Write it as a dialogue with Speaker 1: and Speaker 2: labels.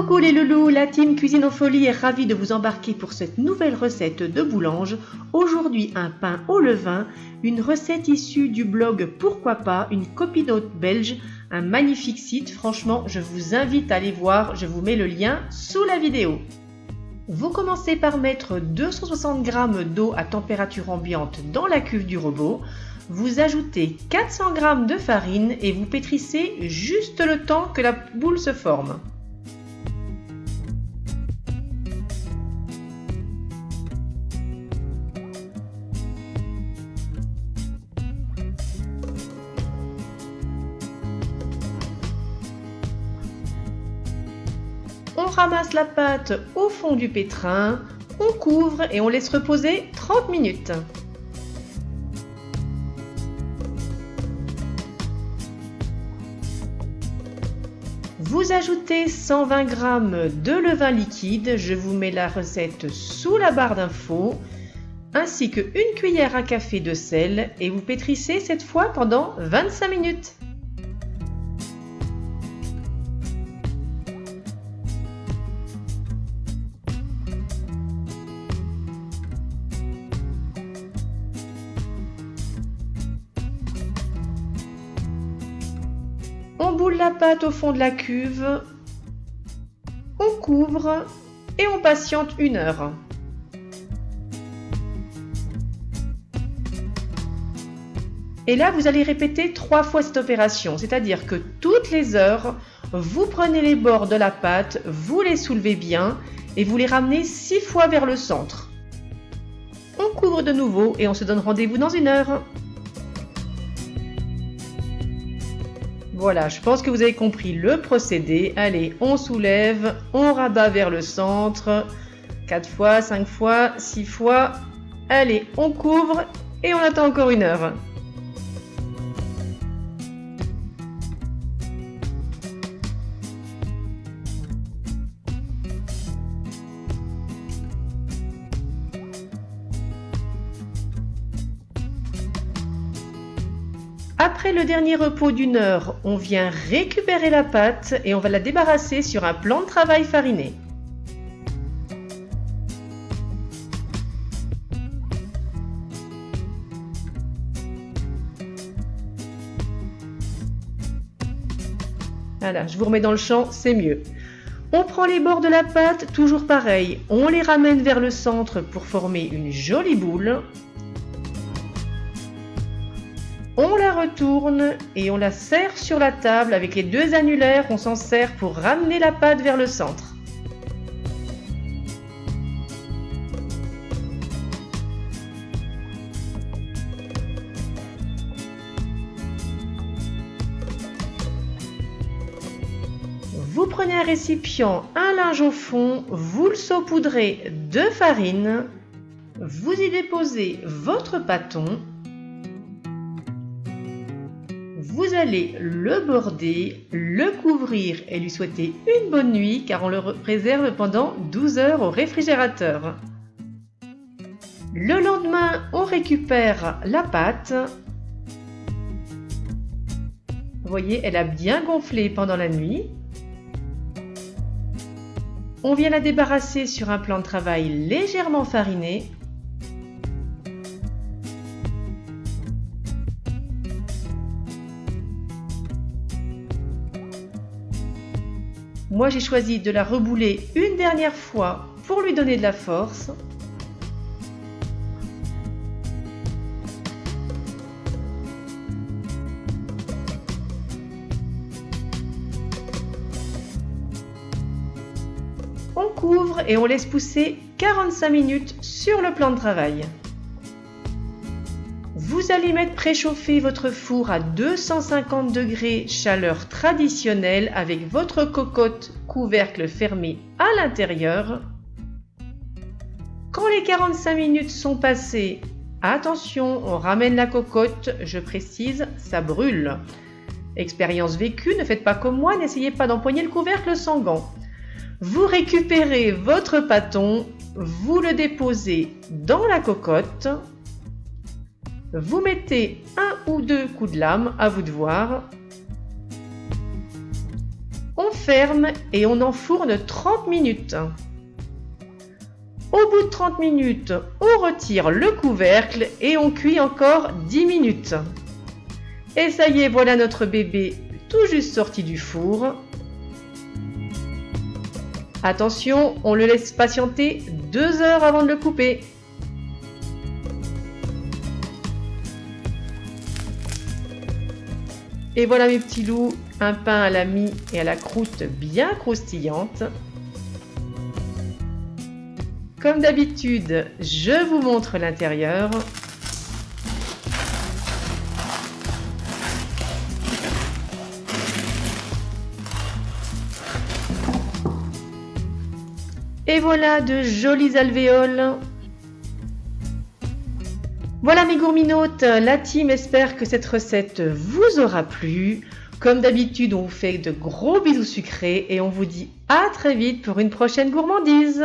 Speaker 1: Coucou les loulous, la team Cuisine aux Folies est ravie de vous embarquer pour cette nouvelle recette de boulange. Aujourd'hui un pain au levain, une recette issue du blog Pourquoi pas, une copinote belge, un magnifique site. Franchement, je vous invite à aller voir, je vous mets le lien sous la vidéo. Vous commencez par mettre 260 g d'eau à température ambiante dans la cuve du robot. Vous ajoutez 400 g de farine et vous pétrissez juste le temps que la boule se forme. On ramasse la pâte au fond du pétrin, on couvre et on laisse reposer 30 minutes. Vous ajoutez 120 g de levain liquide, je vous mets la recette sous la barre d'infos, ainsi que 1 cuillère à café de sel et vous pétrissez cette fois pendant 25 minutes. On boule la pâte au fond de la cuve, on couvre et on patiente 1 heure. Et là, vous allez répéter 3 fois cette opération, c'est-à-dire que toutes les heures, vous prenez les bords de la pâte, vous les soulevez bien et vous les ramenez 6 fois vers le centre. On couvre de nouveau et on se donne rendez-vous dans 1 heure. Voilà, je pense que vous avez compris le procédé. Allez, on soulève, on rabat vers le centre, 4 fois, 5 fois, 6 fois. Allez, on couvre et on attend encore 1 heure. Après le dernier repos d'1 heure, on vient récupérer la pâte et on va la débarrasser sur un plan de travail fariné. Voilà, je vous remets dans le champ, c'est mieux. On prend les bords de la pâte, toujours pareil, on les ramène vers le centre pour former une jolie boule. On la retourne et on la serre sur la table avec les 2 annulaires, on s'en sert pour ramener la pâte vers le centre. Vous prenez un récipient, un linge au fond, vous le saupoudrez de farine, vous y déposez votre pâton. Vous allez le border, le couvrir et lui souhaiter une bonne nuit car on le préserve pendant 12 heures au réfrigérateur. Le lendemain, on récupère la pâte. Vous voyez, elle a bien gonflé pendant la nuit. On vient la débarrasser sur un plan de travail légèrement fariné. Moi, j'ai choisi de la rebouler une dernière fois pour lui donner de la force. On couvre et on laisse pousser 45 minutes sur le plan de travail. Vous allez mettre préchauffer votre four à 250 degrés chaleur traditionnelle avec votre cocotte couvercle fermé à l'intérieur. Quand les 45 minutes sont passées, attention, on ramène la cocotte, je précise, ça brûle. Expérience vécue, ne faites pas comme moi, n'essayez pas d'empoigner le couvercle sans gants. Vous récupérez votre pâton, vous le déposez dans la cocotte. Vous mettez 1 ou 2 coups de lame, à vous de voir. On ferme et on enfourne 30 minutes. Au bout de 30 minutes, on retire le couvercle et on cuit encore 10 minutes. Et ça y est, voilà notre bébé tout juste sorti du four. Attention, on le laisse patienter 2 heures avant de le couper. Et voilà mes petits loups, un pain à la mie et à la croûte bien croustillante. Comme d'habitude, je vous montre l'intérieur. Et voilà de jolis alvéoles. Voilà mes gourminotes, la team espère que cette recette vous aura plu. Comme d'habitude, on vous fait de gros bisous sucrés et on vous dit à très vite pour une prochaine gourmandise.